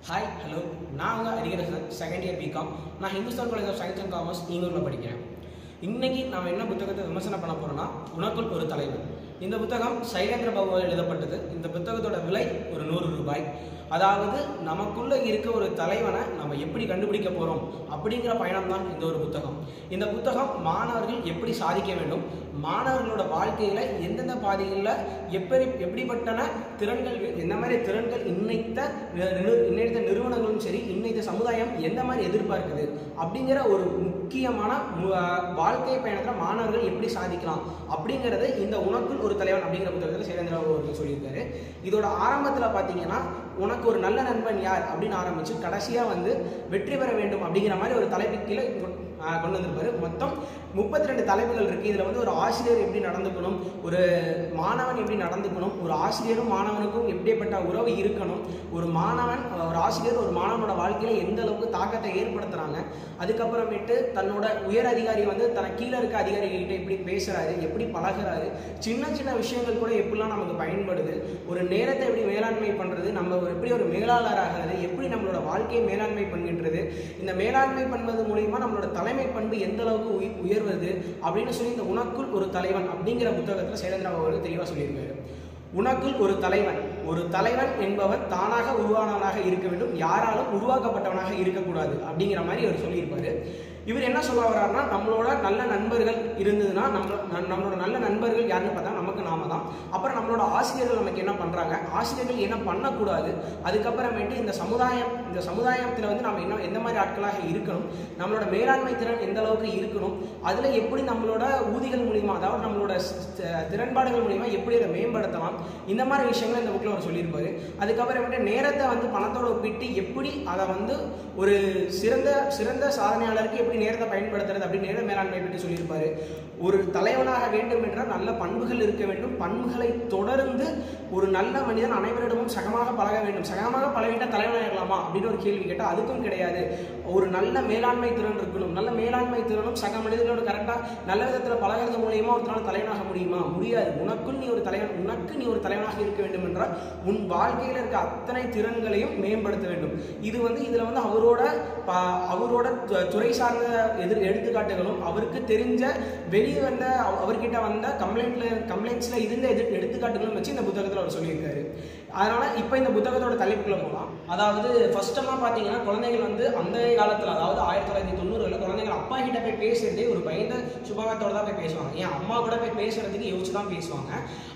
Hi hello நான் உங்கள் அரிகரசன் second year BCom. நான் Hindustan college of science and commerce ஈங்கூரில் படிக்கிறேன். இன்றைக்கி நாம் என்ன புத்தகத்தை விமர்சனம் பண்ண போகிறோம்னா உனக்குள் ஒரு தலைவன். இந்த புத்தகம் சைலேந்திர பாபுவால் எழுதப்பட்டது. இந்த புத்தகத்தோட விலை ஒரு 100 ரூபாய். அதாவது நமக்குள்ளே இருக்க ஒரு தலைவனை நம்ம எப்படி கண்டுபிடிக்க போகிறோம் அப்படிங்கிற பயணம் தான் இந்த ஒரு புத்தகம். இந்த புத்தகம் மாணவர்கள் எப்படி சாதிக்க வேண்டும், மாணவர்களோட வாழ்க்கையில் எந்தெந்த பாதைகளில் எப்படிப்பட்டன திறன்கள், எந்த மாதிரி திறன்கள் இன்னைத்த நிறுவனங்களும் சரி, இன்னைத்த சமுதாயம் எந்த மாதிரி எதிர்பார்க்குது அப்படிங்கிற ஒரு முக்கியமான வாழ்க்கை பயணத்தில் மாணவர்கள் எப்படி சாதிக்கலாம் அப்படிங்கிறது இந்த உனக்குள் ஒரு தலைவன் அப்படிங்கிற புத்தகத்தில் சைலேந்திர பாபு அவர்கள் சொல்லியிருக்காரு. இதோட ஆரம்பத்தில் பார்த்தீங்கன்னா உனக்கு ஒரு நல்ல நண்பன் யார் அப்படின்னு ஆரம்பிச்சு கடைசியாக வந்து வெற்றி பெற வேண்டும் அப்படிங்கிற மாதிரி ஒரு தலைப்பு கீழே கொண்டு வந்திருப்பாரு. மொத்தம் 32 தலைப்புகள் இருக்குது. இதில் வந்து ஒரு ஆசிரியர் எப்படி நடந்துக்கணும், ஒரு மாணவன் எப்படி நடந்துக்கணும், ஒரு ஆசிரியரும் மாணவனுக்கும் எப்படிப்பட்ட உறவு இருக்கணும், ஒரு ஆசிரியர் ஒரு மாணவனோட வாழ்க்கையில் எந்த அளவுக்கு தாக்கத்தை ஏற்படுத்துகிறாங்க, அதுக்கப்புறமேட்டு தன்னோட உயர் அதிகாரி வந்து தனக்கு கீழே இருக்க அதிகாரிகிட்ட எப்படி பேசுகிறாரு, எப்படி பழகிறாரு, சின்ன சின்ன விஷயங்கள் கூட எப்படிலாம் நமக்கு பயன்படுது, ஒரு நேரத்தை எப்படி மேலாண்மை பண்ணுறது, நம்ம எப்படி ஒரு மேலாளராகிறது, எப்படி நம்மளோட வாழ்க்கையை மேலாண்மை பண்ணுகின்றது, இந்த மேலாண்மை பண்ணுவது மூலிமா நம்மளோட தலைமை பண்பு எந்த அளவுக்கு உயர்வது அப்படின்னு சொல்லி இந்த உனக்குள் ஒரு தலைவன் அப்படிங்கிற புத்தகத்தில் சைலேந்திர பாபு அவர்கள் தெளிவாக சொல்லியிருக்காரு. உனக்குள் ஒரு தலைவன் என்பவன் தானாக உருவானவனாக இருக்க வேண்டும், யாராலும் உருவாக்கப்பட்டவனாக இருக்கக்கூடாது அப்படிங்கிற மாதிரி அவர் சொல்லியிருப்பாரு. இவர் என்ன சொல்ல வர்றாருன்னா, நம்மளோட நல்ல நண்பர்கள் இருந்ததுன்னா நம்மளோட நல்ல நண்பர்கள் யாருன்னு பார்த்தா நமக்கு நாம தான். அப்புறம் நம்மளோட ஆசிரியர்கள் நமக்கு என்ன பண்ணுறாங்க, ஆசிரியர்கள் என்ன பண்ணக்கூடாது, அதுக்கப்புறமேட்டு இந்த சமுதாயத்தில் வந்து நம்ம எந்த மாதிரி ஆட்களாக இருக்கணும், நம்மளோட மேலாண்மை திறன் எந்த அளவுக்கு இருக்கணும், அதில் எப்படி நம்மளோட ஊதிகள் மூலிமா, அதாவது நம்மளோட திறன்பாடுகள் மூலிமா எப்படி அதை மேம்படுத்தலாம், இந்த மாதிரி விஷயங்கள் இந்த புக்கில் அவர் சொல்லியிருப்பாரு. அதுக்கப்புறமேட்டு நேரத்தை வந்து பணத்தோட ஒப்பிட்டு எப்படி அதை வந்து ஒரு சிறந்த சாதனையாளருக்கு எப்படி நேரத்தை பயன்படுத்துறது அப்படின்னு நேர மேலாண்மை பற்றி சொல்லியிருப்பாரு. ஒரு தலைவனாக வேண்டும் என்றால் நல்ல பண்புகள் இருக்க வேண்டும், பண்புகளை தொடர்ந்து ஒரு நல்ல மனிதன் அனைவரிடமும் சகமாக பழக வேண்டும். சகமாக பழகிட்டால் தலைவனாகலாமா அப்படின்னு ஒரு கேள்வி கேட்டால் அதுக்கும் கிடையாது. ஒரு நல்ல மேலாண்மை திறன் இருக்கணும். நல்ல மேலாண்மை திறனும் சக மனிதர்களோடு கரெக்டாக நல்ல விதத்தில் பழகிறது மூலியமா ஒருத்தனால தலைவனாக முடியுமா? முடியாது. உனக்கு நீ ஒரு தலைவனாக இருக்க வேண்டும் என்றால் உன் வாழ்க்கையில் இருக்க அத்தனை திறன்களையும் மேம்படுத்த வேண்டும். இதுல வந்து அவரோட துறை சார்ந்த எடுத்துக்காட்டுகளும் அவருக்கு தெரிஞ்ச வெளியே வந்த அவர்கிட்ட வந்த கம்ப்ளைண்ட்ஸ்ல இருந்த எடுத்துக்காட்டுகளும் வச்சு இந்த புத்தகத்தில் அவர் சொல்லியிருக்காரு. அதனால இப்போ இந்த புத்தகத்தோட தலைப்புக்குள்ள போகலாம். அதாவது ஃபர்ஸ்ட் பார்த்தீங்கன்னா குழந்தைகள் வந்து அந்த காலத்தில், அதாவது 1990 குழந்தைகள் அப்பா கிட்ட போய் பேசுறதே ஒரு பயந்த சுபாவத்தோட தான் போய் பேசுவாங்க. ஏன் அம்மா கூட போய் பேசுறதுக்கு யோசிச்சு தான் பேசுவாங்க.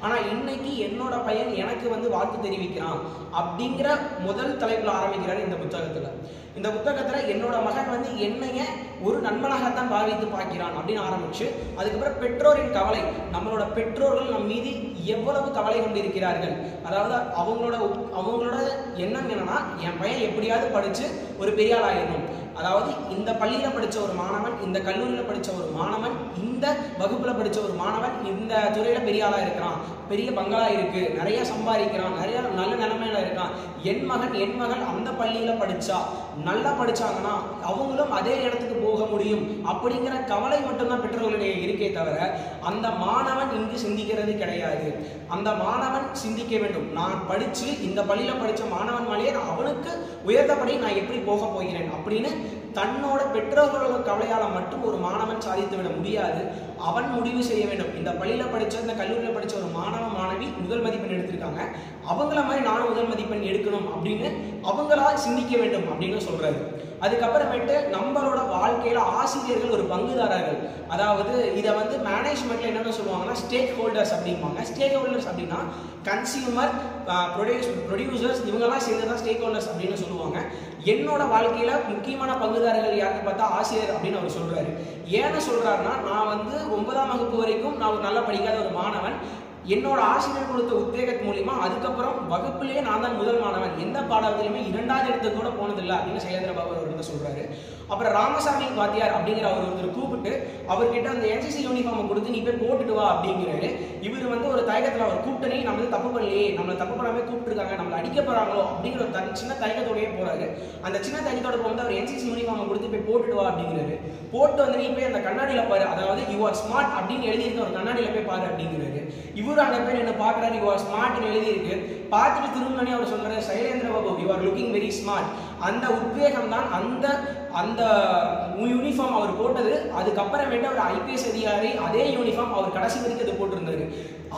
ஆனால் இன்னைக்கு என்னோட பையன் எனக்கு வந்து வாழ்த்து தெரிவிக்கிறான் அப்படிங்கிற முதல் தலைப்பில் ஆரம்பிக்கிறாரு இந்த புத்தகத்தில். இந்த புத்தகத்தில் என்னோட மகன் வந்து என்னைய ஒரு நண்பனாகத்தான் பாவித்து பார்க்கிறான் அப்படின்னு ஆரம்பிச்சு, அதுக்கப்புறம் பெற்றோரின் கவலை, நம்மளோட பெற்றோர்கள் நம் மீது எவ்வளவு கவலை கொண்டிருக்கிறார்கள், அதாவது அவங்களோட எண்ணம் என்னன்னா என் பையன் எப்படியாவது படிச்சு ஒரு பெரிய ஆள் ஆயிடணும். அதாவது இந்த பள்ளியில் படித்த ஒரு மாணவன், இந்த கல்லூரியில் படித்த ஒரு மாணவன், இந்த வகுப்பில் படித்த ஒரு மாணவன் இந்த துறையில் பெரிய ஆளாக இருக்கிறான், பெரிய பங்களா இருக்கு, நிறைய சம்பாதிக்கிறான், நிறைய நல்ல நிலைமையில இருக்கான், என் மகள் அந்த பள்ளியில் நல்லா படிச்சாங்கன்னா அவங்களும் அதே இடத்துக்கு போக முடியும் அப்படிங்கிற கவலை மட்டும்தான் பெற்றோர்களுடைய இருக்கே தவிர அந்த மாணவன் இங்கு சிந்திக்கிறது கிடையாது. அந்த மாணவன் சிந்திக்க வேண்டும், நான் படிச்சு இந்த பள்ளியில் படித்த மாணவன் மேலேயே அவனுக்கு உயர்ந்தபடி நான் எப்படி போக போகிறேன் அப்படின்னு தன்னோட பெற்றோர்களோட கவலையால மட்டும் ஒரு மாணவன் சாதித்து விட முடியாது. அவன் முடிவு செய்ய வேண்டும். இந்த பள்ளியில் படித்த, இந்த கல்லூரியில் படித்த ஒரு மாணவி முதல் மதிப்பெண் எடுத்திருக்காங்க, அவங்கள மாதிரி நானும் முதல் மதிப்பெண் எடுக்கணும் அப்படின்னு அவங்களா சிந்திக்க வேண்டும் அப்படின்னு சொல்றாரு. அதுக்கப்புறமேட்டு நம்மளோட வாழ்க்கையில ஆசிரியர்கள் ஒரு பங்குதாரர்கள். அதாவது இதை வந்து மேனேஜ்மெண்ட்ல என்னென்ன சொல்லுவாங்கன்னா ஸ்டேக் ஹோல்டர்ஸ் அப்படிம்பாங்க. ஸ்டேக் ஹோல்டர்ஸ் அப்படின்னா கன்சியூமர், ப்ரொடியூசர்ஸ், இவங்கெல்லாம் சேர்ந்துதான் ஸ்டேக் ஹோல்டர்ஸ் அப்படின்னு சொல்லுவாங்க. என்னோட வாழ்க்கையில முக்கியமான பங்குதாரர்கள் யாருன்னு பார்த்தா ஆசிரியர் அப்படின்னு அவர் சொல்றாரு. ஏன்னு சொல்றாருன்னா, நான் வந்து 9ஆம் வகுப்பு வரைக்கும் நான் ஒரு நல்லா படிக்காத ஒரு மாணவன், என்னோட ஆசிரியர் கொடுத்த உத்வேகத்து மூலியமா அதுக்கப்புறம் வகுப்பிலேயே நான் தான் முதல் மாணவன், எந்த பாடத்திலுமே 2வது இடத்துக்கு கூட போனதில்லை அப்படின்னு சைலேந்திர பாபு அவர் வந்து சொல்றாரு. அப்புறம் ராமசாமி வாத்தியார் அப்படிங்கிற அவர் ஒருத்தர் கூப்பிட்டு அவர்கிட்ட அந்த என்சிசி யூனிஃபார்மை கொடுத்து நீ போய் போட்டுட்டு வா அப்படிங்கிறாரு. இவர் வந்து ஒரு தயக்கத்தில் அவர் கூப்பிட்டனே, நம்ம வந்து தப்பு பண்ணலையே, நம்மளை தப்பு பண்ணாமே கூப்பிட்டுருக்காங்க, நம்மளை அடிக்க போறாங்களோ அப்படிங்கிற ஒரு சின்ன தயக்கத்தோடயே போறாரு. அந்த சின்ன தயக்கத்தோட வந்து அவர் என்சிசி யூனிஃபார்மை கொடுத்து போய் போட்டுட்டு வா அப்படிங்கிறாரு. போட்டு வந்து நீ போய் அந்த கண்ணாடியில பாரு, அதாவது யூ ஆர் ஸ்மார்ட் அப்படின்னு எழுதியிருக்க ஒரு கண்ணாடியில போய் பாரு அப்படிங்கிறாரு. இவரு அங்கே போய் என்ன பார்க்குறாரு, யூ ஆர் ஸ்மார்ட்னு எழுதியிருக்கு. பார்த்துட்டு திரும்பி அவர் சொல்றாரு, Sylendra Babu you are looking very smart. அந்த உத்வேகம் தான் அந்த யூனிஃபார்ம் அவர் போட்டது. அதுக்கப்புறமேட்டு அவர் ஐபிஎஸ் அதிகாரி அதே யூனிஃபார்ம் அவர் கடைசி வரைக்கும் அது போட்டிருந்தாரு.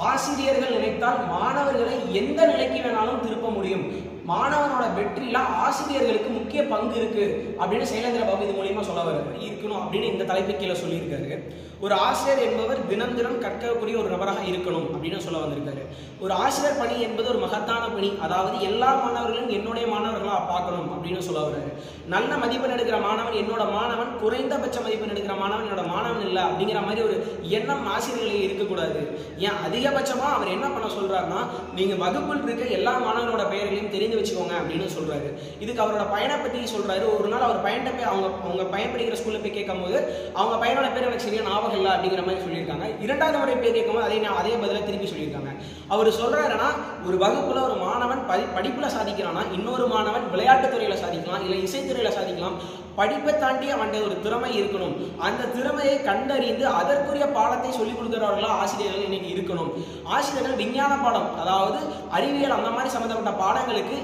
ஆசிரியர்கள் நினைத்தால் மாணவர்களை எந்த நிலைக்கு வேணாலும் திருப்ப முடியும். மாணவனோட வெற்றியில ஆசிரியர்களுக்கு முக்கிய பங்கு இருக்கு அப்படின்னு சைலேந்திர பாபு இது மூலியமா சொல்ல இருக்கணும் அப்படின்னு இந்த தலைப்பு கீழே சொல்லியிருக்காரு. ஒரு ஆசிரியர் என்பவர் தினம் தினம் கற்கக்கூடிய ஒரு நபராக இருக்கணும் அப்படின்னு சொல்ல வந்திருக்காரு. ஒரு ஆசிரியர் பணி என்பது ஒரு மகத்தான பணி. அதாவது எல்லா மாணவர்களும் என்னுடைய மாணவர்களா பார்க்கணும் அப்படின்னு சொல்ல வர்றாரு. நல்ல மதிப்பெண் எடுக்கிற மாணவன் என்னோட மாணவன், குறைந்தபட்ச மதிப்பெண் எடுக்கிற மாணவன் என்னோட மாணவன் இல்லை அப்படிங்கிற மாதிரி ஒரு எண்ணம் ஆசிரியர்களே இருக்கக்கூடாது. ஏன் அதிகபட்சமா அவர் என்ன பண்ண சொல்றாருன்னா, நீங்க வகுப்பில் இருக்க எல்லா மாணவர்களோட பெயர்களையும் தெரிந்து வச்சுக்கோங்க அப்படின்னு சொல்றாரு. இதுக்கு அவரோட பையனை பற்றி சொல்றாரு. ஒரு நாள் அவர் பையன்கிட்ட போய் அவங்க பையன் படிக்கிற ஸ்கூல்ல போய் கேட்கும் போது அவங்க பையனோட பேர் எனக்கு சரியா ஞாபகம் இல்லை அப்படிங்கிற மாதிரி சொல்லியிருக்காங்க. இரண்டாவது முறை பேர் கேட்கும்போது அதே பதில திருப்பி சொல்லியிருக்காங்க. அவர் சொல்றாருன்னா, ஒரு வகுப்புல ஒரு மாணவன் படிப்புல சாதிக்கிறான்னா இன்னொரு மாணவன் விளையாட்டுத்துறையில சாதிக்கலாம், இல்லை இசைத்துறையில சாதிக்கலாம். படிப்பை தாண்டி அவன்கிட்ட ஒரு திறமை இருக்கணும். அந்த திறமையை கண்டறிந்து அதற்குரிய பாடத்தை சொல்லிக் கொடுக்கிறவர்களா ஆசிரியர்கள் இன்னைக்கு இருக்கணும். ஆசிரியர்கள் விஞ்ஞான பாடம், அதாவது அறிவியல் அந்த மாதிரி சம்பந்தப்பட்ட பாடங்களுக்கு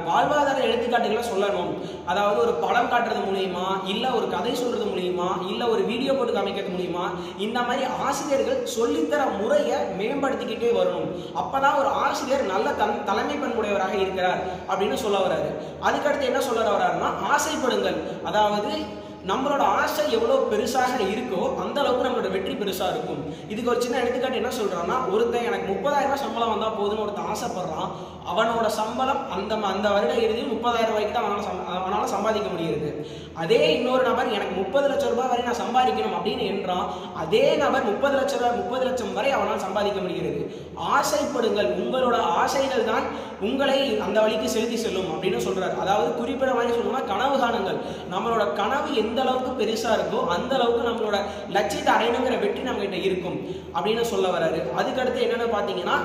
வாழ்வாதார எடுத்துக்காட்டுகளை சொல்லணும். அதாவது ஒரு படம் காட்டுறது மூலியமா, இல்ல ஒரு கதை சொல்றது மூலியமா, இல்ல ஒரு வீடியோ போட்டு காமிக்கிறது மூலியமா, இந்த மாதிரி ஆசிரியர்கள் சொல்லித்தர முறையை மேம்படுத்திக்கிட்டே வரணும். அப்பதான் ஒரு ஆசிரியர் நல்ல தலைமை பண்புடையவராக இருக்கிறார் அப்படின்னு சொல்ல வர்றாரு. அதுக்கடுத்து என்ன சொல்ல வர்றாருன்னா, ஆசைப்படுங்கள். அதாவது நம்மளோட ஆசை எவ்வளவு பெருசாக இருக்கோ அந்த அளவுக்கு நம்மளோட வெற்றி பெருசா இருக்கும். இதுக்கு ஒரு சின்ன எடுத்துக்காட்டு என்ன சொல்றான்னா, ஒருத்தன் எனக்கு 30,000 ரூபாய் சம்பளம் வந்தா போதுன்னு ஒருத்தன் ஆசைப்படுறான். அவனோட சம்பளம் அந்த வருட இறுதியில் 30,000 ரூபாய்க்கு தான் அவனால சம்பாதிக்க முடியுது. அதே இன்னொரு நபர் எனக்கு 30 லட்சம் ரூபாய் வரை நான் சம்பாதிக்கணும் அப்படின்னு என்றான். அதே நபர் 30 லட்சம் வரை அவனால் சம்பாதிக்க முடிகிறது. ஆசைப்படுங்கள், உங்களோட ஆசைகள் தான் உங்களை அந்த வழிக்கு செலுத்தி செல்லும் அப்படின்னு சொல்றாரு. அதாவது குறிப்பிட மாதிரி சொல்லணும்னா, கனவு காணுங்கள். நம்மளோட கனவு எந்த அளவுக்கு பெருசா இருக்கோ அந்த அளவுக்கு நம்மளோட லட்சியத்தை அடையணுங்கிற வெற்றி நம்ம கிட்ட இருக்கும் அப்படின்னு சொல்ல வர்றாரு. அதுக்கடுத்து என்னன்னு பாத்தீங்கன்னா,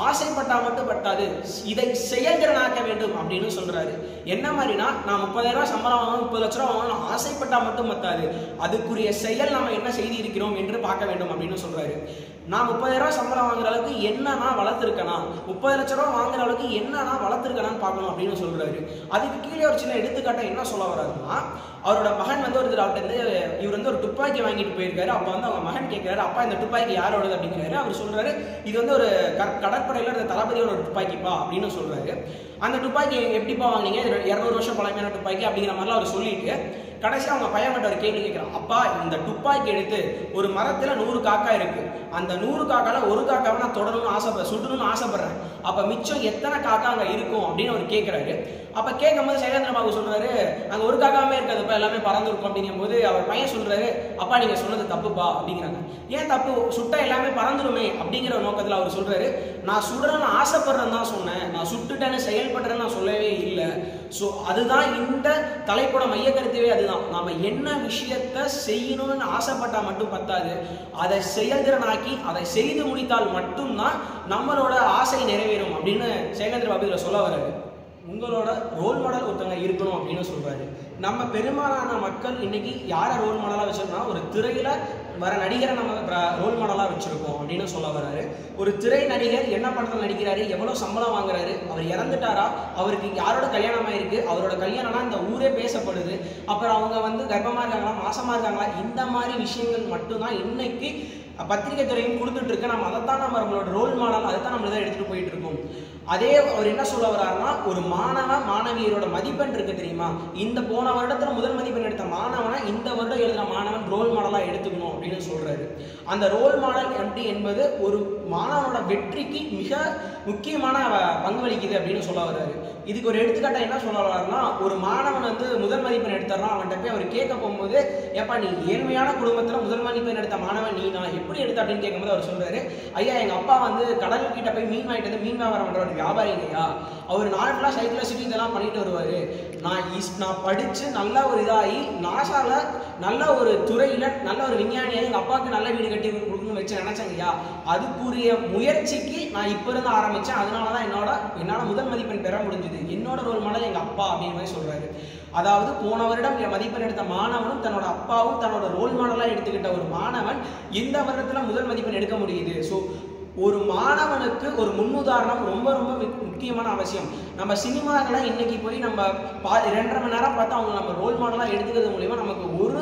ஆசைப்பட்டா மட்டும் பட்டாது, இதை செயல்திறனாக்க வேண்டும் அப்படின்னு சொல்றாரு. என்ன மாதிரினா, நான் 30,000 ரூபாய் சம்பளம் வாங்கணும், 30 லட்சம் ரூபாய் வாங்கணும் ஆசைப்பட்டா மட்டும் பத்தாது, அதுக்குரிய செயல் நம்ம என்ன செய்து இருக்கிறோம் என்று பார்க்க வேண்டும் அப்படின்னு சொல்றாரு. நான் 30,000 ரூபாய் சம்பளம் வாங்குற அளவுக்கு என்ன நான் வளர்த்துருக்கேனா, 30 லட்சம் ரூபாய் வாங்குற அளவுக்கு என்ன நான் வளர்த்துருக்கேனான்னு பார்க்கணும் அப்படின்னு சொல்றாரு. அதுக்கு கீழே ஒரு சின்ன எடுத்துக்காட்டை என்ன சொல்ல வர்றாருன்னா, அவரோட மகன் வந்து ஒரு இவர் வந்து ஒரு துப்பாக்கி வாங்கிட்டு போயிருக்காரு. அப்ப வந்து அவங்க மகன் கேட்கிறாரு, அப்பா இந்த துப்பாக்கி யாரோடது அப்படிங்கிறாரு. அவர் சொல்றாரு, இது வந்து ஒரு கடற்படையில இருந்த தளபதியோட ஒரு துப்பாக்கிப்பா அப்படின்னு சொல்றாரு. அந்த துப்பாக்கி எப்படிப்பா வாங்கினீங்க, 200 வருஷம் பழமையான துப்பாக்கி அப்படிங்கிற மாதிரிலாம் அவர் சொல்லிட்டு கடைசி அவங்க பையன் கிட்ட ஒரு கேள்வி கேட்கிறான். அப்பா, இந்த துப்பாக்கி எடுத்து ஒரு மரத்துல 100 காக்கா இருக்கு, அந்த 100 காக்கால ஒரு காக்காவை நான் தொடரணும்னு சுடணும்னு ஆசைப்படுறேன், அப்ப மிச்சம் எத்தனை காக்கா அங்க இருக்கும் அப்படின்னு அவர் கேட்கிறாரு. அப்ப கேட்கும் போது சைலேந்திர பாபு சொல்றாரு, அங்க ஒரு காக்காவே இருக்காதுப்பா, எல்லாமே பறந்து இருக்கும் அப்படிங்கும் போது அவர் பையன் சொல்றாரு, அப்பா நீங்க சொன்னது தப்புப்பா அப்படிங்கிறாங்க. ஏன் தப்பு, சுட்டா எல்லாமே பறந்துடுமே அப்படிங்கிற நோக்கத்துல அவர் சொல்றாரு, நான் சுடுறேன்னு ஆசைப்படுறேன்னு தான் சொன்னேன், நான் சுட்டுட்டேன்னு செயல்படுறேன்னு நான் சொல்லவே இல்லை. ஸோ அதுதான் இந்த தலைப்போட மைய கருத்துவே அதுதான். நாம என்ன விஷயத்த செய்யணும்னு ஆசைப்பட்டா மட்டும் பத்தாது, அதை செயல்திறனாக்கி அதை செய்து முடித்தால் மட்டும்தான் நம்மளோட ஆசை நிறைவேறும் அப்படின்னு சைலேந்திர பாபு இதில் சொல்ல வர்றாரு. உங்களோட ரோல் மாடல் ஒருத்தவங்க இருக்கணும் அப்படின்னு சொல்றாரு. நம்ம பெரும்பாலான மக்கள் இன்னைக்கு யாரை ரோல் மாடலா வச்சிருக்கோம்னா, ஒரு திரையில வர நடிகரை நம்ம ரோல் மாடலா வச்சிருக்கோம் அப்படின்னு சொல்ல வர்றாரு. ஒரு திரை நடிகர் என்ன படத்தில் நடிக்கிறாரு, எவ்வளவு சம்பளம் வாங்குறாரு, அவர் இறந்துட்டாரா, அவருக்கு யாரோட கல்யாணம் ஆயிருக்கு, அவரோட கல்யாணம்னா இந்த ஊரே பேசப்படுது, அப்புறம் அவங்க வந்து கர்ப்பமா இருக்காங்களா, மாசமா இருக்காங்களா, இந்த மாதிரி விஷயங்கள் மட்டும்தான் இன்னைக்கு பத்திரிகை துறையும் கொடுத்துட்டு இருக்கு. நம்ம அதைத்தான் நம்மளோட ரோல் மாடல், அதைத்தான் நம்ம தான் எடுத்துட்டு போயிட்டு இருக்கோம். அதே அவர் என்ன சொல்ல வர்றாருன்னா, ஒரு மாணவியரோட மதிப்பெண் இருக்கு தெரியுமா, இந்த போன வருடத்துல முதல் மதிப்பெண் எடுத்த மாணவனை இந்த வருடம் எழுதுற மாணவன் ரோல் மாடலா எடுத்துக்கணும் அப்படின்னு சொல்றாரு. அந்த ரோல் மாடல் எப்படி என்பது ஒரு மாணவனோட வெற்றிக்கு மிக முக்கியமான பங்களிக்குது அப்படின்னு சொல்ல வர்றாரு. இதுக்கு ஒரு எடுத்துக்காட்டை என்ன சொல்ல வர்றாருன்னா, ஒரு மாணவன் வந்து முதல் மதிப்பெண் எடுத்துறான், அவன்கிட்ட போய் அவர் கேட்க போகும்போது, ஏப்பா நீ ஏழ்மையான குடும்பத்துல முதல் மதிப்பெண் எடுத்த மாணவன் நீ நான் எப்படி எடுத்த அப்படின்னு கேட்கும்போது அவர் சொல்றாரு, ஐயா எங்க அப்பா வந்து கடல் கிட்ட போய் மீன் வாங்கிட்டு வந்து மீன் வியாபாரம் பண்ற ஒரு வியாபாரிங்கய்யா, அவர் நாட்டுல சைக்கிள் சிட்டி இதெல்லாம் பண்ணிட்டு வருவாரு. நான் படிச்சு நல்ல ஒரு இதாகி நாசால நல்ல ஒரு துறையில நல்ல ஒரு விஞ்ஞானியாக எங்க அப்பாவுக்கு நல்ல வீடு கட்டி கொடுக்கணும்னு வச்சு நினைச்சாங்கய்யா, அதுக்குரிய முயற்சிக்கு நான் இப்ப இருந்து ஆரம்பிச்சேன், அதனாலதான் என்னால முதல் மதிப்பெண் பெற முடிஞ்சது, என்னோட ரோல் மாடல் எங்க அப்பா அப்படின்னு மாதிரி சொல்றாரு. அதாவது போன வருடம் மதிப்பெண் எடுத்த மாணவனும் தன்னோட அப்பாவும் தன்னோட ரோல் மாடலா எடுத்துக்கிட்ட ஒரு மாணவன் இந்த வருடத்துல முதல் மதிப்பெண் எடுக்க முடியுது. ஸோ ஒரு மாணவனுக்கு ஒரு முன்னுதாரணம் ரொம்ப ரொம்ப முக்கியமான அவசியம். நம்ம சினிமாக்களை இன்னைக்கு போய் நம்ம 2.5 மணி நேரம் பார்த்து அவங்க நம்ம ரோல் மாடலாக எடுத்துக்கிறது மூலிமா நமக்கு ஒரு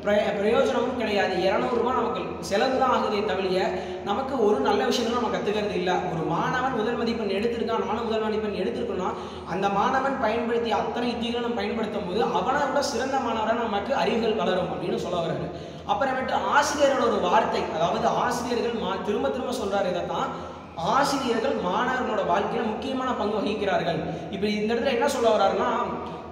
பிரயோஜனமும் கிடையாது. 200 ரூபாய் நமக்கு செலவு தான் ஆகுதே தவிர நமக்கு ஒரு நல்ல விஷயங்களும் நம்ம கற்றுக்கிறது இல்லை. ஒரு மாணவன் முதல் மதிப்பெண் எடுத்திருக்கான், நானும் முதல் மதிப்பெண் எடுத்திருக்கோம்னா அந்த மாணவன் பயன்படுத்தி அத்தனை யுத்திகளை நம்ம பயன்படுத்தும் போது அவனை விட சிறந்த மாணவராக நமக்கு அறிவுகள் வளரும் அப்படின்னு சொல்ல வர்றாரு. அப்புறமேட்டு ஆசிரியரோட ஒரு வார்த்தை, அதாவது ஆசிரியர்கள் திரும்ப திரும்ப சொல்றாரு, இதைத்தான் ஆசிரியர்கள் மாணவர்களோட வாழ்க்கையில முக்கியமான பங்கு வகிக்கிறார்கள். இப்ப இந்த இடத்துல என்ன சொல்ல வர்றாருன்னா,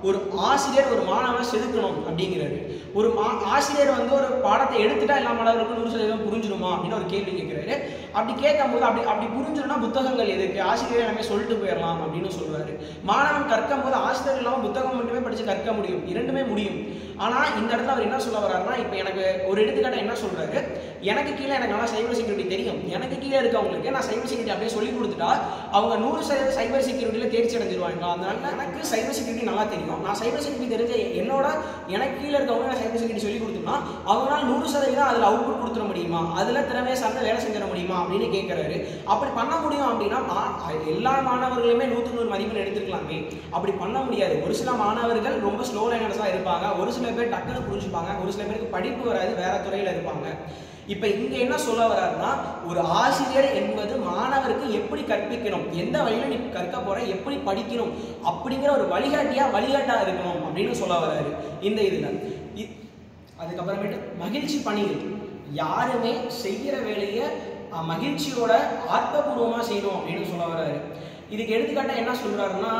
ஒரு ஆசிரியர் ஒரு மாணவனை செதுக்கணும் அப்படிங்கிறாரு. ஒரு ஆசிரியர் வந்து ஒரு பாடத்தை எடுத்துட்டா எல்லா மாணவர்களுக்கும் 100% புரிஞ்சிடுமா அப்படின்னு ஒரு கேள்வி கேட்கிறாரு. அப்படி கேட்கும் போது அப்படி புரிஞ்சிடும்னா புத்தகங்கள் எதுக்கு, ஆசிரியர் எல்லாமே சொல்லிட்டு போயிடலாம் அப்படின்னு சொல்றாரு. மாணவன் கற்கும் போது ஆசிரியர் இல்லாமல் புத்தகம் மட்டுமே படிச்சு கற்க முடியும், இரண்டுமே முடியும். ஆனா இந்த இடத்துல அவர் என்ன சொல்ல வர்றாருன்னா, இப்ப எனக்கு ஒரு எடுத்துக்காட்ட என்ன சொல்றாரு, எனக்கு கீழே எனக்கு நல்லா சைபர் செக்யூரிட்டி தெரியும், எனக்கு கீழே இருக்கவங்களுக்கு நான் சைபர் செக்யூரிட்டி அப்படியே சொல்லி கொடுத்துட்டா அவங்க 100% சைபர் செக்யூரிட்டியில தேர்ச்சி அடைஞ்சிருவாங்க. அதனால எனக்கு சைபர் செக்யூரிட்டி நல்லா தெரியும், நான் சைபர் செக்யூரிட்டி தெரிஞ்ச எனக்கு கீழே இருக்கவங்க நான் சைபர் செக்யூரிட்டி சொல்லி கொடுத்தோம்னா அவங்களால 100% அதில் அவுட்புட் கொடுத்துட முடியுமா, அதில் திறமையை சார்ந்த வேலை செஞ்சிட முடியுமா அப்படின்னு கேட்கிறாரு. அப்படி பண்ண முடியும் அப்படின்னா எல்லா மாணவர்களுமே 100 மதிப்பெண் எடுத்துக்கலாமே. அப்படி பண்ண முடியாது. ஒரு சில மாணவர்கள் ரொம்ப ஸ்லோ லேர்னர்ஸாக இருப்பாங்க, ஒரு சில பேர் டக்குன்னு புரிஞ்சுப்பாங்க, ஒரு சில பேருக்கு படிப்பு வராது, வேற துறையில் இருப்பாங்க. இப்ப இங்க என்ன சொல்ல வர்றாருன்னா, ஒரு ஆசிரியர் என்பது மாணவருக்கு எப்படி கற்பிக்கணும், எந்த வழியில நீ கற்க போற, எப்படி படிக்கணும் அப்படிங்கிற ஒரு வழிகாட்டா இருக்கணும் அப்படின்னு சொல்ல வர்றாரு இந்த இதுல. அதுக்கப்புறமேட்டு மகிழ்ச்சி பணிகள், யாருமே செய்யற வேலையை மகிழ்ச்சியோட ஆத்மபூர்வமா செய்யணும் அப்படின்னு சொல்ல வர்றாரு. இதுக்கு எடுத்துக்காட்டா என்ன சொல்றாருன்னா,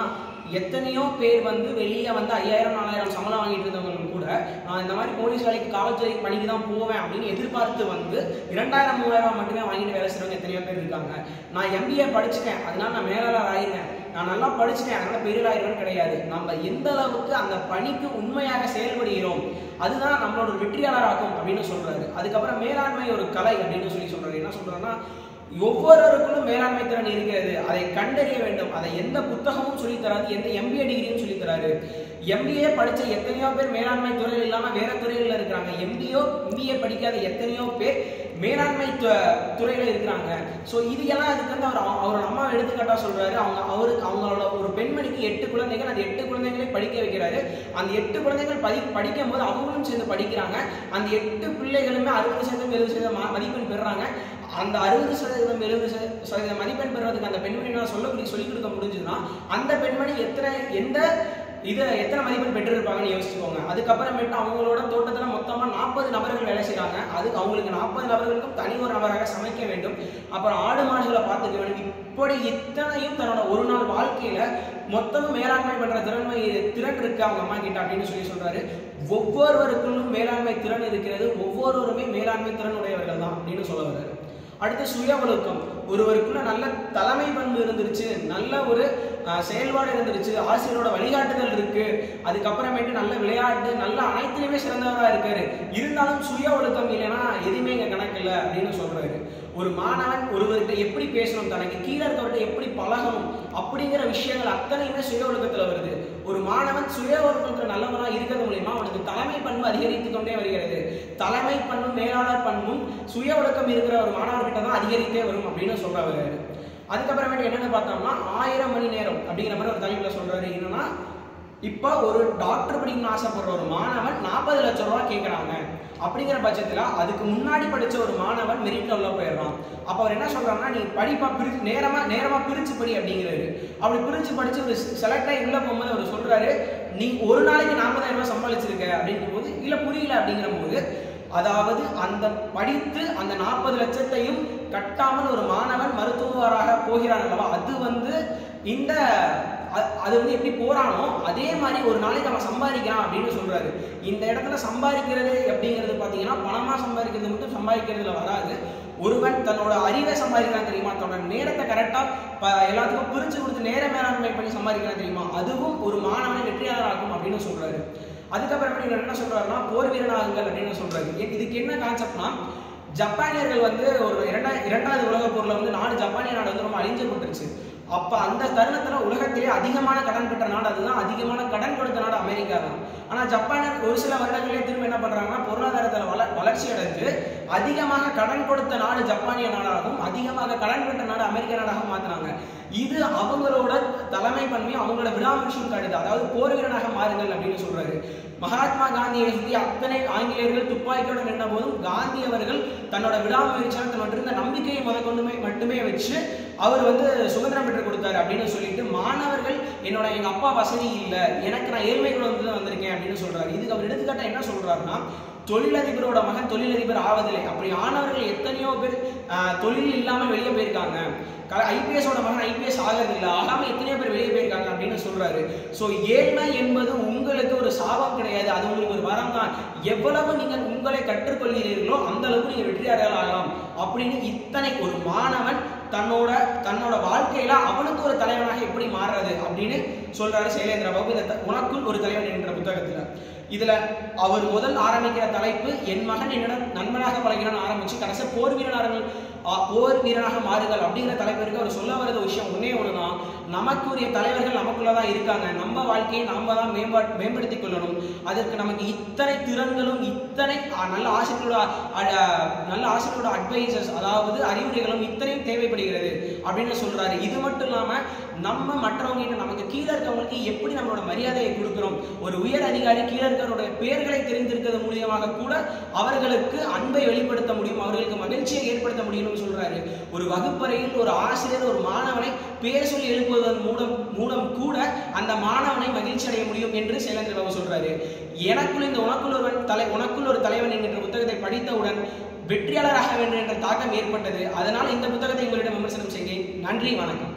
எத்தனையோ பேர் வந்து வெளியே வந்து 5000 4000 சம்பளம் வாங்கிட்டு இருந்தவங்க கூட நான் இந்த மாதிரி போலீஸ் வேலைக்கு காவல்துறை பணிக்கு தான் போவேன் அப்படின்னு எதிர்பார்த்து வந்து 2000 3000 மட்டுமே வாங்கிட்டு வேலை செய்றவங்க எத்தனையோ பேர் இருக்காங்க. நான் MBA படிச்சுட்டேன் அதனால நான் மேலாளர் ஆயிருந்தேன், நான் நல்லா படிச்சுட்டேன் அதனால பெரியலாயிருவேன்னு கிடையாது. நம்ம எந்த அளவுக்கு அந்த பணிக்கு உண்மையாக செயல்படுகிறோம் அதுதான் நம்மளோட ஒரு வெற்றியாளர் ஆகும் அப்படின்னு சொல்றாரு. அதுக்கப்புறம் மேலாண்மை ஒரு கலை அப்படின்னு சொல்றாரு. என்ன சொல்றாருன்னா, ஒவ்வொருவருக்கும் மேலாண்மை திறன் இருக்கிறது, அதை கண்டறிய வேண்டும். அதை எந்த புத்தகமும் சொல்லித்தராது, எந்த MBA டிகிரியும் சொல்லித்தராது. MBA படிச்ச எத்தனையோ பேர் மேலாண்மை துறையில் இல்லாம வேற துறைகளில் இருக்கிறாங்க. MBA படிக்காத எத்தனையோ பேர் மேலாண்மை துறையில இருக்கிறாங்க. ஸோ இது எல்லாம் அதுக்கு வந்து அவரோட அம்மா எடுத்துக்காட்டா சொல்றாரு. அவங்களோட ஒரு பெண்மணிக்கு 8 குழந்தைகள், அந்த 8 குழந்தைகளை படிக்க வைக்கிறாரு. அந்த 8 குழந்தைகள் படிக்கும் போது அவங்களும் சேர்ந்து படிக்கிறாங்க. அந்த 8 பிள்ளைகளுமே 60% 70% மதிப்பெண் பெறுறாங்க. அந்த 60% 70% மதிப்பெண் பெறுவதற்கு அந்த பெண்மணி சொல்லிக் கொடுக்க முடிஞ்சதுன்னா அந்த பெண்மணி எத்தனை மதிப்பெண் பெற்றிருப்பாங்கன்னு யோசிச்சுக்கோங்க. அதுக்கப்புறமேட்டு அவங்களோட தோட்டத்தில் மொத்தமாக 40 நபர்கள் வேலை செய்கிறாங்க. அதுக்கு அவங்களுக்கு 40 நபர்களுக்கும் தனி ஒரு நபராக சமைக்க வேண்டும், அப்புறம் ஆடு மாடுகளை பார்த்துக்க வேண்டும். இப்படி இத்தனையும் தன்னோட ஒரு நாள் வாழ்க்கையில மொத்தமும் மேலாண்மை பண்ற திறன் இருக்கு அவங்க அம்மா கிட்ட அப்படின்னு சொல்றாரு. ஒவ்வொருவருக்கும் மேலாண்மை திறன் இருக்கிறது, ஒவ்வொருவருமே மேலாண்மை திறன் உடையவர்கள் தான் அப்படின்னு சொல்ல வர்றாரு. அடுத்து சுய ஒழுக்கம், ஒருவருக்குள்ள நல்ல தலைமை பண்பு இருந்துருச்சு, நல்ல ஒரு செயல்பாடு இருந்துருச்சு, ஆசிரியரோட வழிகாட்டுதல் இருக்கு, அதுக்கப்புறமேட்டு நல்ல விளையாட்டு நல்ல அனைத்திலுமே சிறந்தவராக இருக்காரு, இருந்தாலும் சுய ஒழுக்கம் இல்லைன்னா எதுவுமே இங்க கணக்கு இல்லை அப்படின்னு சொல்றாரு. ஒரு மாணவன் ஒருவர்கிட்ட எப்படி பேசணும், தனக்கு கீழே இருக்கவர்கிட்ட எப்படி பழகணும் அப்படிங்கிற விஷயங்கள் அத்தனையுமே சுய ஒழுக்கத்துல வருது. ஒரு மாணவன் சுய ஒழுக்கத்துல நல்லவனாக இருக்கிறது மூலியமா அவனுக்கு தலைமை பண்பு அதிகரித்து கொண்டே வருகிறது. தலைமை பண்பும் மேலாளர் பண்பும் சுய ஒழுக்கம் இருக்கிற ஒரு மாணவர்கிட்ட தான் அதிகரித்தே வரும் அப்படின்னு சொல்றாரு. அதுக்கப்புறமேட்டு என்னன்னு பார்த்தோம்னா 1000 மணி நேரம் அப்படிங்கிற மாதிரி ஒரு தலைப்புல சொல்றாரு. என்னன்னா, இப்போ ஒரு டாக்டர் படிக்கணும்னு ஆசைப்படுற ஒரு மாணவன் 40 லட்சம் ரூபாய் கேட்கறாங்க. அப்படிங்கிற பட்சத்துல அதுக்கு முன்னாடி படிச்ச ஒரு மாணவன் மெரிட்ல உள்ள போயிடுறான். அப்ப அவர் என்ன சொல்றாருன்னா, நீ படிப்பா நேரமா பிரிச்சு படி அப்படிங்கிறாரு. அப்படி பிரிச்சு படிச்சு ஒரு செலக்ட் ஆகி உள்ள போகும்போது அவர் சொல்றாரு, நீ ஒரு நாளைக்கு 40,000 ரூபாய் சம்பாதிச்சிருக்க அப்படிங்கும் போது இல்ல புரியல அப்படிங்கிற போது, அதாவது அந்த படித்து அந்த 40 லட்சத்தையும் கட்டாமல் ஒரு மாணவன் மருத்துவராக போகிறான் அல்லவா, அது வந்து அது வந்து எப்படி போறானோ அதே மாதிரி ஒரு நாளைக்கு அவன் சம்பாதிக்கிறான் அப்படின்னு சொல்றாரு. இந்த இடத்துல சம்பாதிக்கிறது அப்படிங்கிறது பாத்தீங்கன்னா பணமா சம்பாதிக்கிறது மட்டும் சம்பாதிக்கிறதுல வராது. ஒருவன் தன்னோட அறிவை சம்பாதிக்கிறான் தெரியுமா, தன்னோட நேரத்தை கரெக்டா எல்லாத்துக்கும் பிரிச்சு கொடுத்து நேர மேலாண்மை பண்ணி சம்பாதிக்கிறான் தெரியுமா, அதுவும் ஒரு மாணவனை வெற்றியாளர் ஆகும் அப்படின்னு சொல்றாரு. அதுக்கப்புறமேட்டு என்ன சொல்றாருன்னா, போர் வீரனாகுங்கள் அப்படின்னு சொல்றாரு. இதுக்கு என்ன கான்செப்ட்னா, ஜப்பானியர்கள் வந்து ஒரு இரண்டாவது உலக போர்ல வந்து ஜப்பானிய நாடு வந்து ரொம்ப அழிஞ்சப்பட்டுருச்சு. அப்ப அந்த தருணத்துல உலகத்திலே அதிகமான கடன் பெற்ற நாடு அதுதான், அதிகமான கடன் கொடுத்த நாடு அமெரிக்கா அமெரிக்கா தான். ஆனால் ஜப்பானர் ஒரு சில வருடங்களே திரும்ப என்ன பண்றாங்கன்னா பொருளாதாரத்தில் வளர்ச்சி அடைஞ்சு அதிகமாக கடன் கொடுத்த நாடு ஜப்பானிய நாடாகவும் அதிகமாக கடன் பெற்ற நாடு அமெரிக்க நாடாகவும் மாத்தினாங்க. இது அவங்களோட தலைமை பண்பையும் அவங்களோட விடாமுயற்சியும் காட்டுது. அதாவது போர் வீரனாக மாறுங்கள் அப்படின்னு சொல்றாரு. மகாத்மா காந்தியை சுற்றி அத்தனை ஆங்கிலேயர்கள் துப்பாக்கியோட நின்ற போதும் காந்தி அவர்கள் தன்னோட விடாமுயற்சியால் தன்னோட இருந்த நம்பிக்கையை மட்டுமே வச்சு அவர் சுதந்திரம் பெற்று கொடுத்தாரு அப்படின்னு சொல்லிட்டு மாணவர்கள் எங்க அப்பா வசதி இல்லை, எனக்கு நான் ஏழ்மை குடும்பத்துல வந்திருக்கேன் அப்படின்னு சொல்றாரு. இதுக்கு அவர் எடுத்துக்காட்டா என்ன சொல்றாருன்னா, தொழிலதிபரோட மகன் தொழிலதிபர் ஆவதில்லை. அப்படி ஆனவர்கள் எத்தனையோ பேர் தொழில் இல்லாமல் வெளியே போயிருக்காங்க. ஐபிஎஸோட மகன் ஐபிஎஸ் ஆகிறதில்லை, ஆகாம எத்தனையோ பேர் வெளியே போயிருக்காங்க அப்படின்னு சொல்றாரு. ஸோ ஏழ்மை என்பது உங்களுக்கு ஒரு சாபம் கிடையாது, அது உங்களுக்கு ஒரு வரம் தான். எவ்வளவு நீங்கள் உங்களை கற்றுக்கொள்கிறீர்களோ அந்த அளவுக்கு நீங்க வெற்றியாளர்கள் ஆகலாம் அப்படின்னு இத்தனை ஒரு மாணவன் தன்னோட வாழ்க்கையில அவனுக்கு ஒரு தலைவனாக எப்படி மாறுறது அப்படின்னு சொல்றாரு சைலேந்திர பாபு இந்த உனக்குள் ஒரு தலைவன் என்ற புத்தகத்துல. இதுல அவர் முதல் ஆரம்பிக்கிற தலைப்பு என் மகன் என்னிடம் நண்பனாக பழகிறான் ஆரம்பிச்சு கடைசி போர் வீரனாக மாறுகள் அப்படிங்கிற தலைவருக்கு அவர் சொல்ல வரது விஷயம் ஒன்னே ஒண்ணுதான், நமக்குரிய தலைவர்கள் நமக்குள்ளதான் இருக்காங்க, நம்ம வாழ்க்கையை நாம தான் மேம்படுத்திக் கொள்ளணும். அதற்கு நமக்கு இத்தனை திறன்களும் இத்தனை நல்ல ஆசிரியரோட அட்வைசர்ஸ் அதாவது அறிவுரைகளும் இத்தனையும் தேவைப்படுகிறது அப்படின்னு சொல்றாரு. இது மட்டும் இல்லாம நம்ம மற்றவங்க நமக்கு கீழே இருக்கவங்களுக்கு எப்படி நம்மளோட மரியாதையை கொடுக்கிறோம், ஒரு உயர் அதிகாரி கீழே இருக்கிறவருடைய பெயர்களை தெரிந்திருக்கிறது மூலியமாக கூட அவர்களுக்கு அன்பை வெளிப்படுத்த முடியும், அவர்களுக்கு மகிழ்ச்சியை ஏற்படுத்த முடியும்னு சொல்றாரு. ஒரு வகுப்பறையில் ஒரு ஆசிரியர் ஒரு மாணவனை பேர் சொல்லி எழுப்புவதன் மூலம் கூட அந்த மாணவனை மகிழ்ச்சி அடைய முடியும் என்று சைலேந்திர பாபு சொல்றாரு. எனக்குள் இந்த உனக்குள் ஒரு தலைவன் என்கின்ற புத்தகத்தை படித்தவுடன் வெற்றியாளராக வேண்டும் என்ற தாக்கம் ஏற்பட்டது. அதனால் இந்த புத்தகத்தை உங்களிடம் விமர்சனம் செய்கிறேன். நன்றி, வணக்கம்.